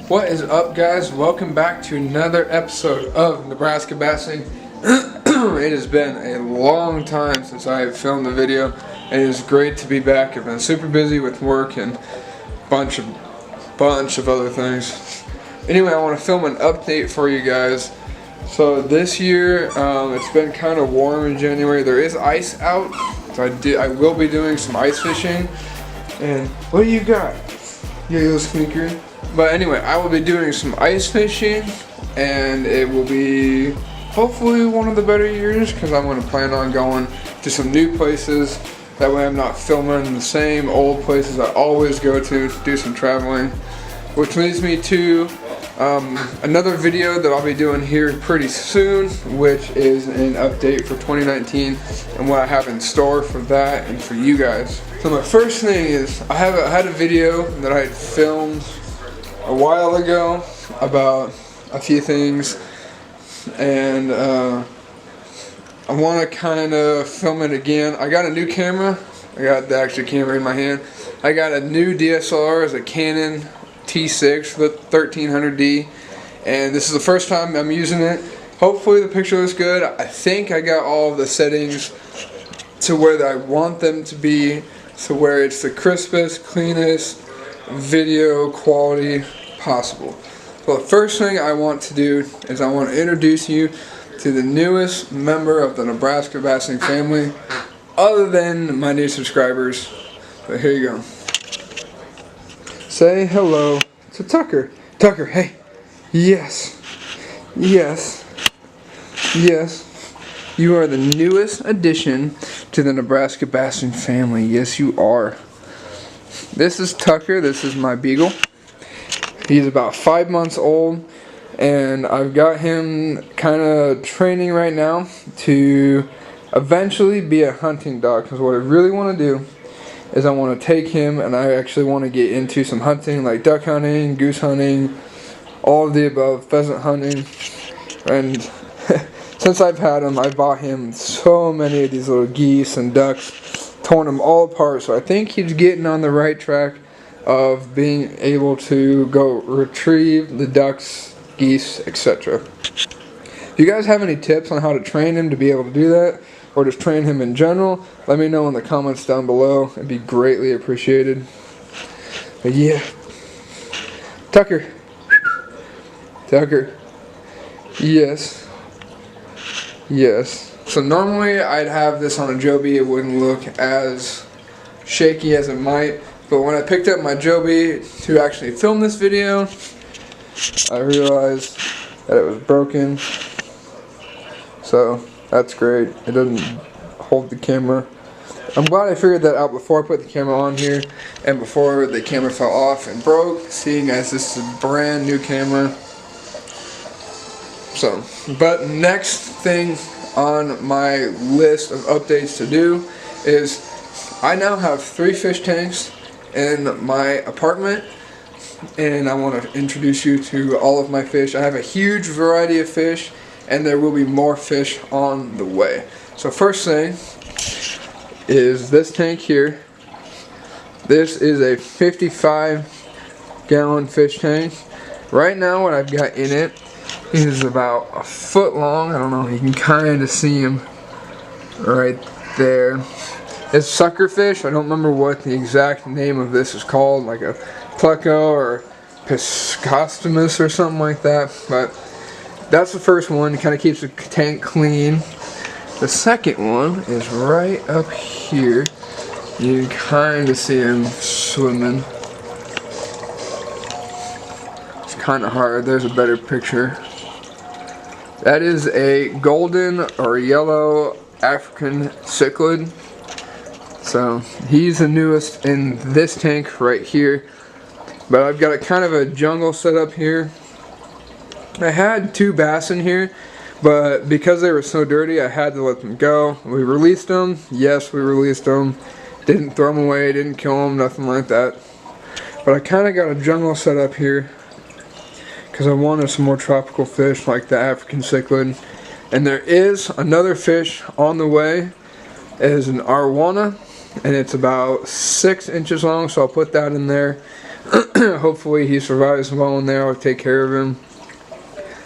What is up, guys? Welcome back to another episode of Nebraska Bassing. It has been a long time since I have filmed a video, and it is great to be back. I've been super busy with work and bunch of other things. Anyway, I want to film an update for you guys. So this year, it's been kind of warm in January. There is ice out, so I will be doing some ice fishing. And what do you got? You little sneaker. But anyway, I will be doing some ice fishing, and it will be hopefully one of the better years because I'm going to plan on going to some new places. That way I'm not filming the same old places I always go to do some traveling. Which leads me to another video that I'll be doing here pretty soon, which is an update for 2019 and what I have in store for that and for you guys. So my first thing is I had a video that I had filmed a while ago about a few things, and I want to kind of film it again. I got a new camera. I got the actual camera in my hand. I got a new DSLR. It's a Canon T6 with 1300D, and this is the first time I'm using it. Hopefully the picture looks good. I think I got all of the settings to where I want them to be, to where it's the crispest, cleanest video quality possible. So the first thing I want to do is I want to introduce you to the newest member of the Nebraska Bassing family, other than my new subscribers. But here you go. Say hello to Tucker. Tucker, hey. Yes. Yes. Yes. You are the newest addition to the Nebraska Bassing family. Yes, you are. This is Tucker. This is my beagle. He's about 5 months old, and I've got him kind of training right now to eventually be a hunting dog. Because what I really want to do is I want to take him, and I actually want to get into some hunting, like duck hunting, goose hunting, all of the above, pheasant hunting. And since I've had him, I bought him so many of these little geese and ducks, torn them all apart. So I think he's getting on the right track of being able to go retrieve the ducks, geese, etc. If you guys have any tips on how to train him to be able to do that, or just train him in general, let me know in the comments down below. It'd be greatly appreciated. But yeah, Tucker, Tucker, yes, yes. So normally I'd have this on a Joby, it wouldn't look as shaky as it might. But when I picked up my Joby to actually film this video, I realized that it was broken. So that's great. It doesn't hold the camera. I'm glad I figured that out before I put the camera on here and before the camera fell off and broke, seeing as this is a brand new camera. So, but next thing on my list of updates to do is I now have 3 fish tanks in my apartment, and I want to introduce you to all of my fish. I have a huge variety of fish, and there will be more fish on the way. So first thing is this tank here. This is a 55-gallon fish tank. Right now what I've got in it is about a foot long. I don't know, you can kind of see him right there. It's suckerfish. I don't remember what the exact name of this is called, like a pleco or piscostomus or something like that. But that's the first one. It kind of keeps the tank clean. The second one is right up here. You can kind of see him swimming. It's kind of hard. There's a better picture. That is a golden or yellow African cichlid. So he's the newest in this tank right here. But I've got a kind of a jungle set up here. I had 2 bass in here, but because they were so dirty, I had to let them go. We released them. Yes, we released them. Didn't throw them away, didn't kill them, nothing like that. But I kind of got a jungle set up here because I wanted some more tropical fish like the African cichlid. And there is another fish on the way. It is an arowana, and it's about 6 inches long, so I'll put that in there. Hopefully he survives well in there. I'll take care of him.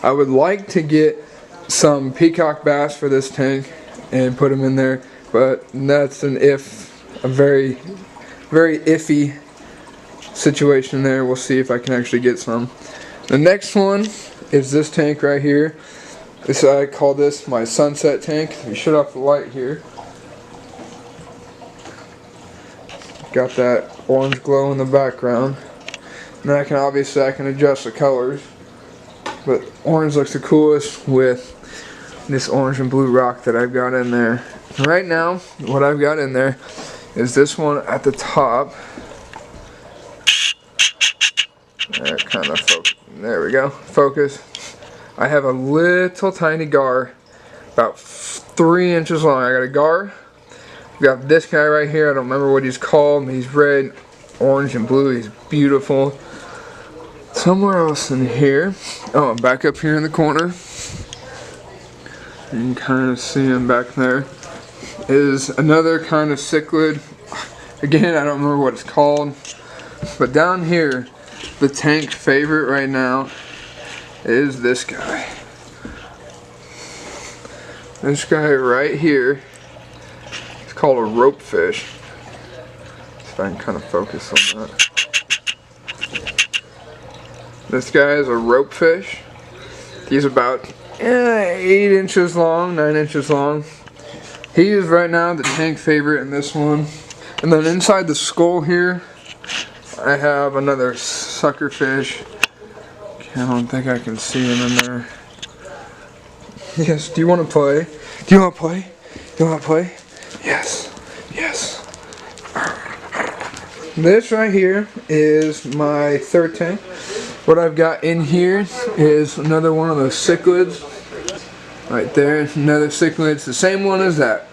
I would like to get some peacock bass for this tank and put them in there, but that's a very, very iffy situation there. We'll see if I can actually get some. The next one is this tank right here. I call this my sunset tank. We shut off the light here. Got that orange glow in the background. And I can adjust the colors. But orange looks the coolest with this orange and blue rock that I've got in there. Right now, what I've got in there is this one at the top. There we go. Focus. I have a little tiny gar, about 3 inches long. I got a gar. We got this guy right here. I don't remember what he's called. He's red, orange, and blue. He's beautiful. Somewhere else in here. Oh, back up here in the corner. You can kind of see him back there. Is another kind of cichlid. Again, I don't remember what it's called. But down here, the tank favorite right now is this guy. This guy right here. It's called a rope fish. If I can kind of focus on that. This guy is a rope fish. He's about 8 inches long, 9 inches long. He is right now the tank favorite in this one. And then inside the skull here, I have another sucker fish. I don't think I can see him in there. Yes, do you want to play? Do you want to play? Do you want to play? Yes, yes. This right here is my third tank. What I've got in here is another one of those cichlids. Right there, another cichlid. It's the same one as that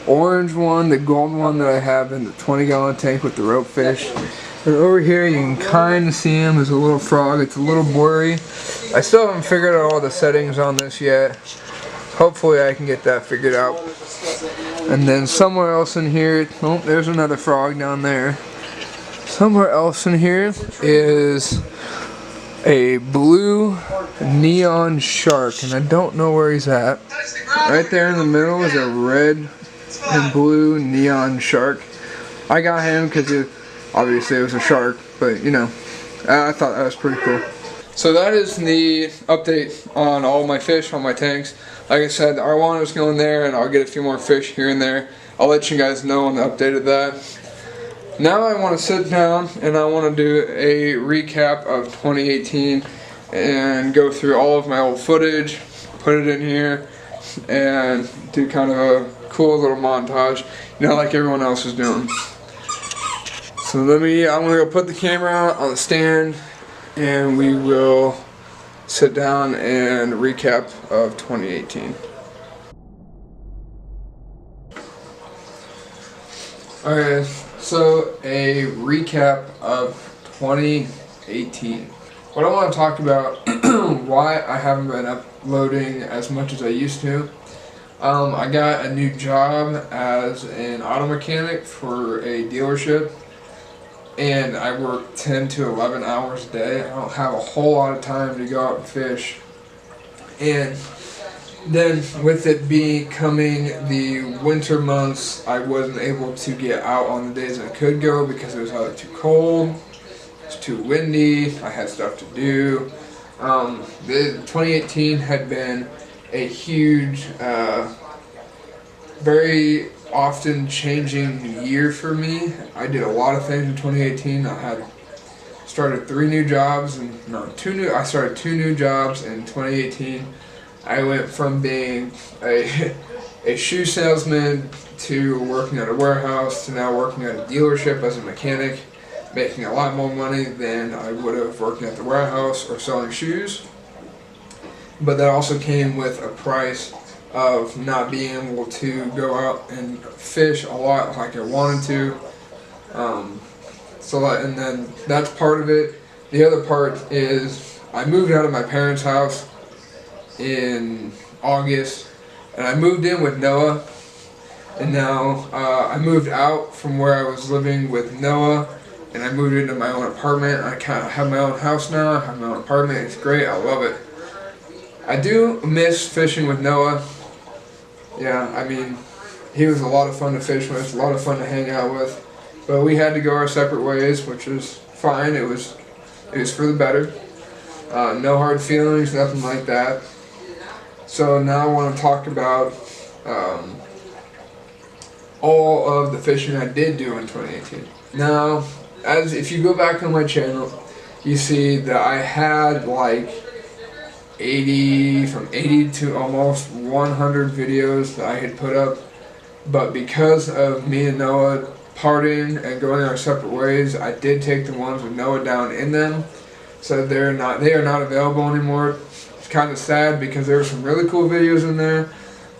orange one, the gold one that I have in the 20-gallon tank with the rope fish. And over here you can kind of see him as a little frog. It's a little blurry. I still haven't figured out all the settings on this yet. Hopefully I can get that figured out. And then somewhere else in here, oh, there's another frog down there. Somewhere else in here is a blue neon shark, and I don't know where he's at. Right there in the middle is a red and blue neon shark. I got him because obviously it was a shark, but you know, I thought that was pretty cool. So that is the update on all my fish, on my tanks. Like I said, the Arwana's going there, and I'll get a few more fish here and there. I'll let you guys know on the update of that. Now I want to sit down and I want to do a recap of 2018 and go through all of my old footage, put it in here, and do kind of a cool little montage, you know, like everyone else is doing. So I'm going to go put the camera on the stand and we will sit down and recap of 2018. Alright, so a recap of 2018. What I want to talk about, why I haven't been uploading as much as I used to. I got a new job as an auto mechanic for a dealership, and I work 10 to 11 hours a day. I don't have a whole lot of time to go out and fish. And then with it becoming the winter months, I wasn't able to get out on the days I could go because it was either too cold, it's too windy, I had stuff to do. 2018 had been a huge, very often changing year for me. I did a lot of things in 2018. I started 3 new jobs, I started 2 new jobs in 2018. I went from being a shoe salesman to working at a warehouse to now working at a dealership as a mechanic, making a lot more money than I would have working at the warehouse or selling shoes. But that also came with a price of not being able to go out and fish a lot like I wanted to. And then that's part of it. The other part is I moved out of my parents' house in August, and I moved in with Noah, and now I moved out from where I was living with Noah and I moved into my own apartment. I kind of have my own house now. I have my own apartment. It's great. I love it. I do miss fishing with Noah. Yeah, I mean, he was a lot of fun to fish with, a lot of fun to hang out with. But we had to go our separate ways, which was fine. It was for the better. No hard feelings, nothing like that. So now I want to talk about all of the fishing I did do in 2018. Now, if you go back on my channel, you see that I had like 80 to almost 100 videos that I had put up, but because of me and Noah parting and going our separate ways, I did take the ones with Noah down in them, so they are not available anymore. It's kind of sad because there were some really cool videos in there,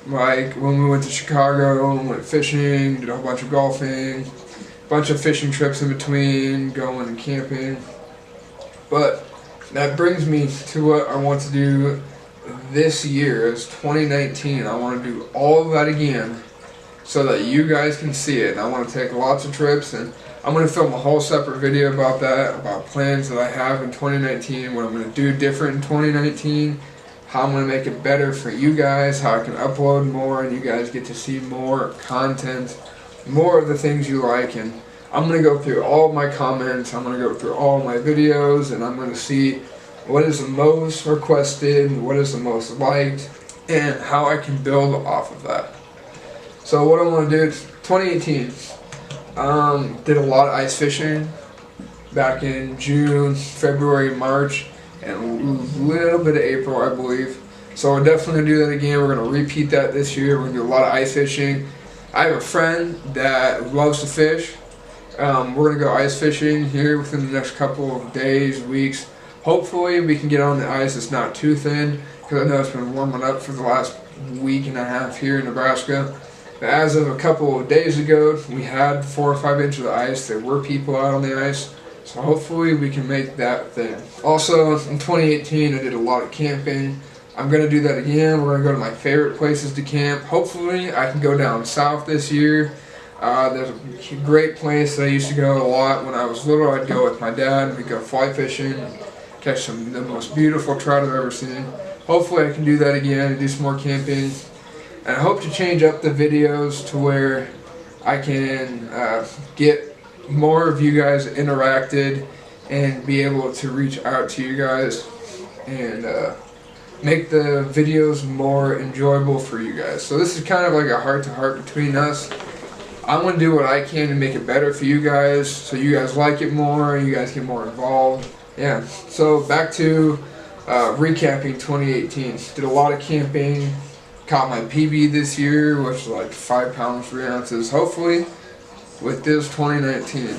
like when we went to Chicago, went fishing, did a whole bunch of golfing, bunch of fishing trips in between, going and camping. But that brings me to what I want to do this year, is 2019. I want to do all of that again so that you guys can see it. And I want to take lots of trips, and I'm going to film a whole separate video about that, about plans that I have in 2019, what I'm going to do different in 2019, how I'm going to make it better for you guys, how I can upload more and you guys get to see more content, more of the things you like. And I'm going to go through all of my comments, I'm going to go through all of my videos, and I'm going to see what is the most requested, what is the most liked, and how I can build off of that. So what I want to do is 2018, did a lot of ice fishing back in June, February, March, and a little bit of April, I believe. So we're definitely going to do that again. We're going to repeat that this year. We're going to do a lot of ice fishing. I have a friend that loves to fish. We're going to go ice fishing here within the next couple of days, weeks. Hopefully we can get on the ice that's not too thin, because I know it's been warming up for the last week and a half here in Nebraska. But as of a couple of days ago, we had 4 or 5 inches of ice. There were people out on the ice, so hopefully we can make that thing. Also, in 2018, I did a lot of camping. I'm going to do that again. We're going to go to my favorite places to camp. Hopefully I can go down south this year. There's a great place that I used to go a lot when I was little. I'd go with my dad. We'd go fly fishing, catch the most beautiful trout I've ever seen. Hopefully I can do that again and do some more camping. And I hope to change up the videos to where I can get more of you guys interacted and be able to reach out to you guys and make the videos more enjoyable for you guys. So this is kind of like a heart-to-heart between us. I'm going to do what I can to make it better for you guys, so you guys like it more, you guys get more involved. Yeah, so back to recapping 2018. Did a lot of camping, caught my PB this year, which was like 5 pounds 3 ounces. Hopefully with this 2019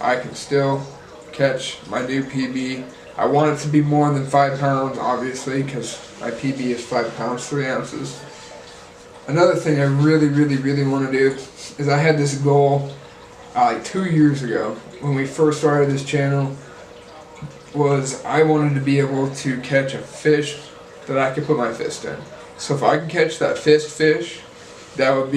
I can still catch my new PB. I want it to be more than 5 pounds, obviously, because my PB is 5 pounds 3 ounces. Another thing I really want to do is I had this goal like 2 years ago when we first started this channel, was I wanted to be able to catch a fish that I could put my fist in. So if I can catch that fist fish, that would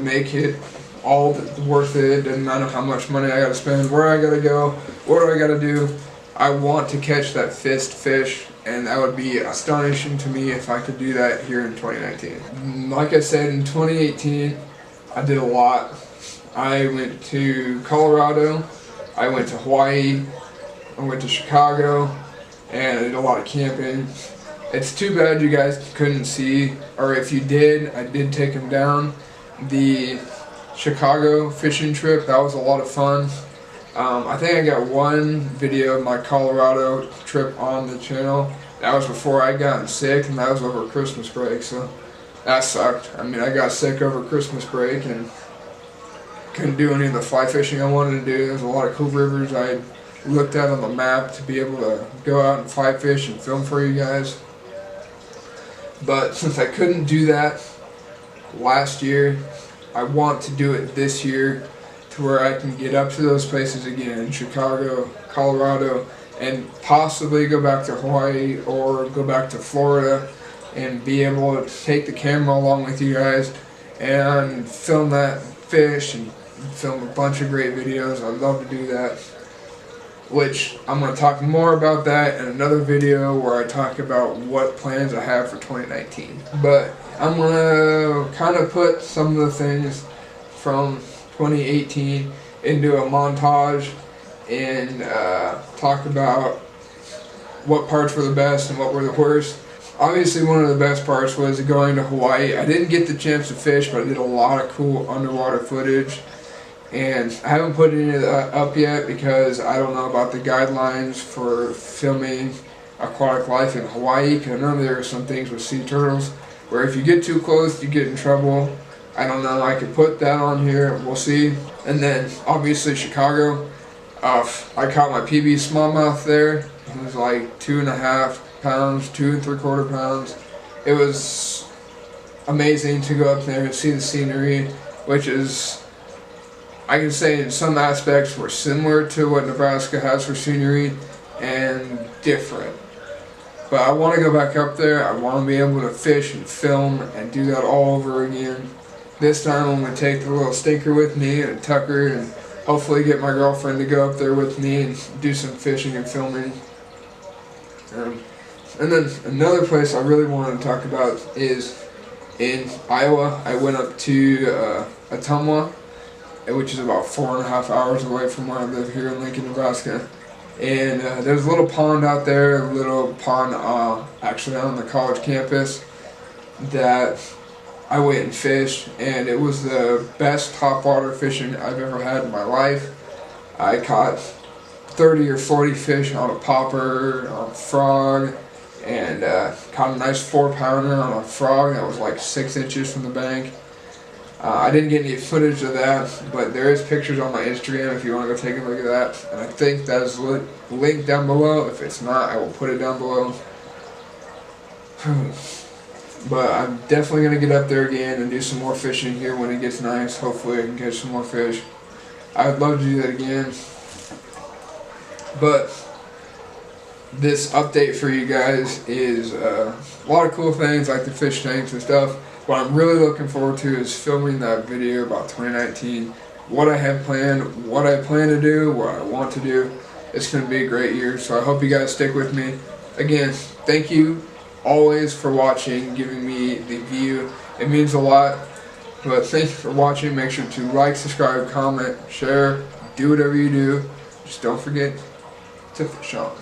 make it all worth it. Doesn't matter how much money I gotta spend, where I gotta go, what do I gotta do. I want to catch that fist fish, and that would be astonishing to me if I could do that here in 2019. Like I said, in 2018, I did a lot. I went to Colorado, I went to Hawaii, I went to Chicago, and I did a lot of camping. It's too bad you guys couldn't see, or if you did, I did take them down. The Chicago fishing trip, that was a lot of fun. I think I got one video of my Colorado trip on the channel. That was before I got sick, and that was over Christmas break, so that sucked. I mean, I got sick over Christmas break and couldn't do any of the fly fishing I wanted to do. There's a lot of cool rivers I looked at on the map to be able to go out and fly fish and film for you guys. But since I couldn't do that last year, I want to do it this year, to where I can get up to those places again, Chicago, Colorado, and possibly go back to Hawaii or go back to Florida and be able to take the camera along with you guys and film that fish and film a bunch of great videos. I'd love to do that, which I'm going to talk more about that in another video where I talk about what plans I have for 2019. But I'm going to kind of put some of the things from 2018 into a montage and talk about what parts were the best and what were the worst. Obviously, one of the best parts was going to Hawaii. I didn't get the chance to fish, but I did a lot of cool underwater footage. And I haven't put any of that up yet because I don't know about the guidelines for filming aquatic life in Hawaii. Because I know there are some things with sea turtles where if you get too close, you get in trouble. I don't know. I could put that on here. We'll see. And then, obviously, Chicago. I caught my PB smallmouth there. It was like 2.5 pounds, 2 3/4 pounds. It was amazing to go up there and see the scenery, which is, I can say in some aspects were similar to what Nebraska has for scenery and different. But I want to go back up there. I want to be able to fish and film and do that all over again. This time I'm going to take the little stinker with me and Tucker and hopefully get my girlfriend to go up there with me and do some fishing and filming. And then another place I really wanted to talk about is in Iowa. I went up to Ottumwa, which is about 4.5 hours away from where I live here in Lincoln, Nebraska. And there's a little pond out there, a little pond actually on the college campus that I went and fished, and it was the best topwater fishing I've ever had in my life. I caught 30 or 40 fish on a popper, on a frog, and caught a nice 4-pounder on a frog that was like 6 inches from the bank. I didn't get any footage of that, but there is pictures on my Instagram if you want to go take a look at that. And I think that is linked down below. If it's not, I will put it down below. But I'm definitely going to get up there again and do some more fishing here when it gets nice. Hopefully I can catch some more fish. I would love to do that again. But this update for you guys is a lot of cool things like the fish tanks and stuff. What I'm really looking forward to is filming that video about 2019, what I have planned, what I plan to do, what I want to do. It's going to be a great year, so I hope you guys stick with me. Again, thank you always for watching, giving me the view. It means a lot. But thank you for watching. Make sure to like, subscribe, comment, share, do whatever you do. Just don't forget to fish on.